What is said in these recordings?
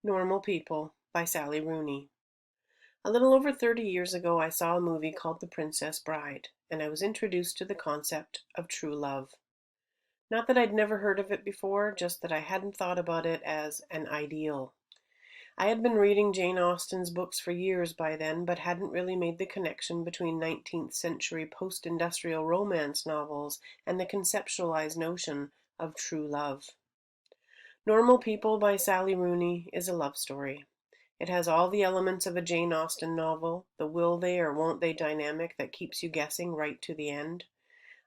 Normal People by Sally Rooney. A little over 30 years ago, I saw a movie called The Princess Bride, and I was introduced to the concept of true love. Not that I'd never heard of it before, just that I hadn't thought about it as an ideal. I had been reading Jane Austen's books for years by then, but hadn't really made the connection between 19th century post-industrial romance novels and the conceptualized notion of true love. Normal People by Sally Rooney is a love story. It has all the elements of a Jane Austen novel, the will they or won't they dynamic that keeps you guessing right to the end,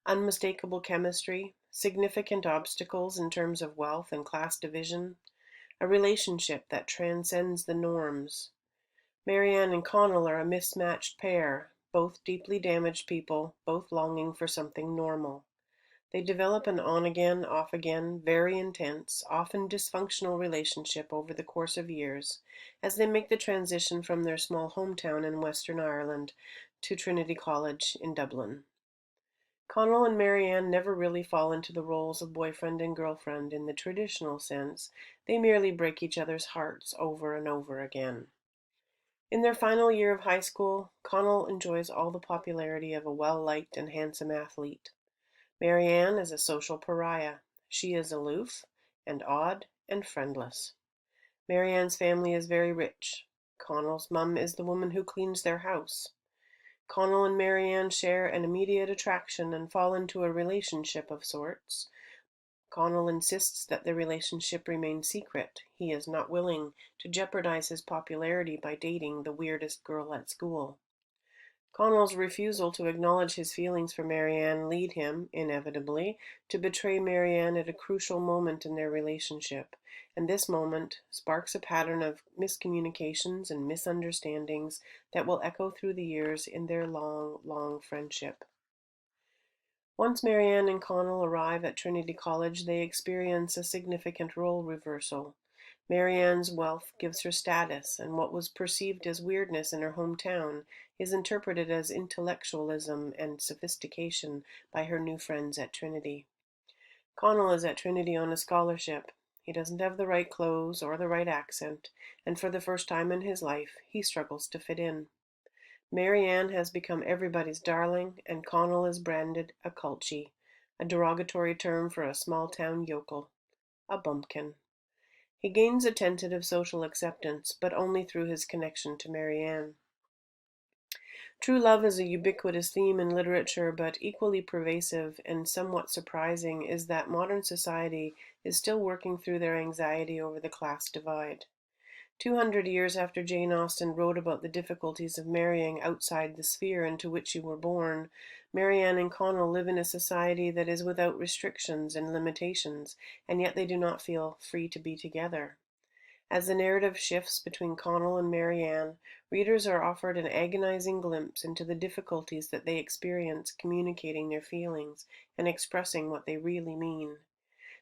unmistakable chemistry, significant obstacles in terms of wealth and class division, a relationship that transcends the norms. Marianne and Connell are a mismatched pair, both deeply damaged people, both longing for something normal. They develop an on-again, off-again, very intense, often dysfunctional relationship over the course of years as they make the transition from their small hometown in Western Ireland to Trinity College in Dublin. Connell and Marianne never really fall into the roles of boyfriend and girlfriend in the traditional sense. They merely break each other's hearts over and over again. In their final year of high school, Connell enjoys all the popularity of a well-liked and handsome athlete. Marianne is a social pariah. She is aloof and odd and friendless. Marianne's family is very rich. Connell's mum is the woman who cleans their house. Connell and Marianne share an immediate attraction and fall into a relationship of sorts. Connell insists that the relationship remain secret. He is not willing to jeopardize his popularity by dating the weirdest girl at school. Connell's refusal to acknowledge his feelings for Marianne lead him, inevitably, to betray Marianne at a crucial moment in their relationship, and this moment sparks a pattern of miscommunications and misunderstandings that will echo through the years in their long, long friendship. Once Marianne and Connell arrive at Trinity College, they experience a significant role reversal. Marianne's wealth gives her status, and what was perceived as weirdness in her hometown is interpreted as intellectualism and sophistication by her new friends at Trinity. Connell is at Trinity on a scholarship. He doesn't have the right clothes or the right accent, and for the first time in his life, he struggles to fit in. Marianne has become everybody's darling, and Connell is branded a culchie, a derogatory term for a small-town yokel, a bumpkin. He gains a tentative social acceptance, but only through his connection to Marianne. True love is a ubiquitous theme in literature, but equally pervasive and somewhat surprising is that modern society is still working through their anxiety over the class divide. 200 years after Jane Austen wrote about the difficulties of marrying outside the sphere into which you were born, Marianne and Connell live in a society that is without restrictions and limitations, and yet they do not feel free to be together. As the narrative shifts between Connell and Marianne, readers are offered an agonizing glimpse into the difficulties that they experience communicating their feelings and expressing what they really mean.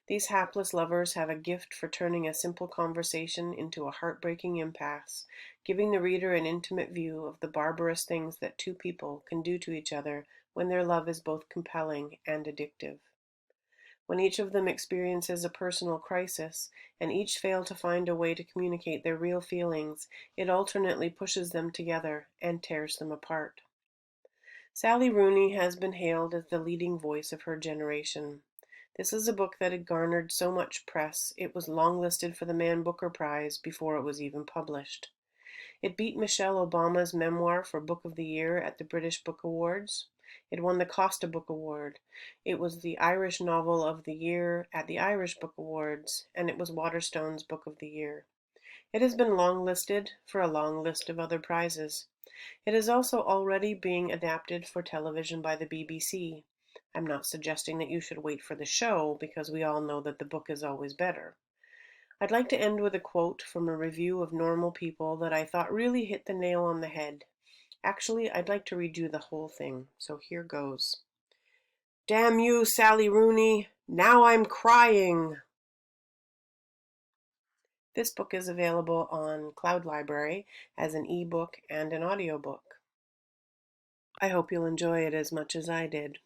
These hapless lovers have a gift for turning a simple conversation into a heartbreaking impasse, giving the reader an intimate view of the barbarous things that two people can do to each other when their love is both compelling and addictive. When each of them experiences a personal crisis, and each fail to find a way to communicate their real feelings, it alternately pushes them together and tears them apart. Sally Rooney has been hailed as the leading voice of her generation. This is a book that had garnered so much press, it was longlisted for the Man Booker Prize before it was even published. It beat Michelle Obama's memoir for Book of the Year at the British Book Awards. It won the Costa Book Award. It was the Irish Novel of the Year at the Irish Book Awards, and it was Waterstone's Book of the Year. It has been longlisted for a long list of other prizes. It is also already being adapted for television by the BBC. I'm not suggesting that you should wait for the show, because we all know that the book is always better. I'd like to end with a quote from a review of Normal People that I thought really hit the nail on the head. Actually, I'd like to read you the whole thing, so here goes. Damn you, Sally Rooney! Now I'm crying! This book is available on Cloud Library as an ebook and an audiobook. I hope you'll enjoy it as much as I did.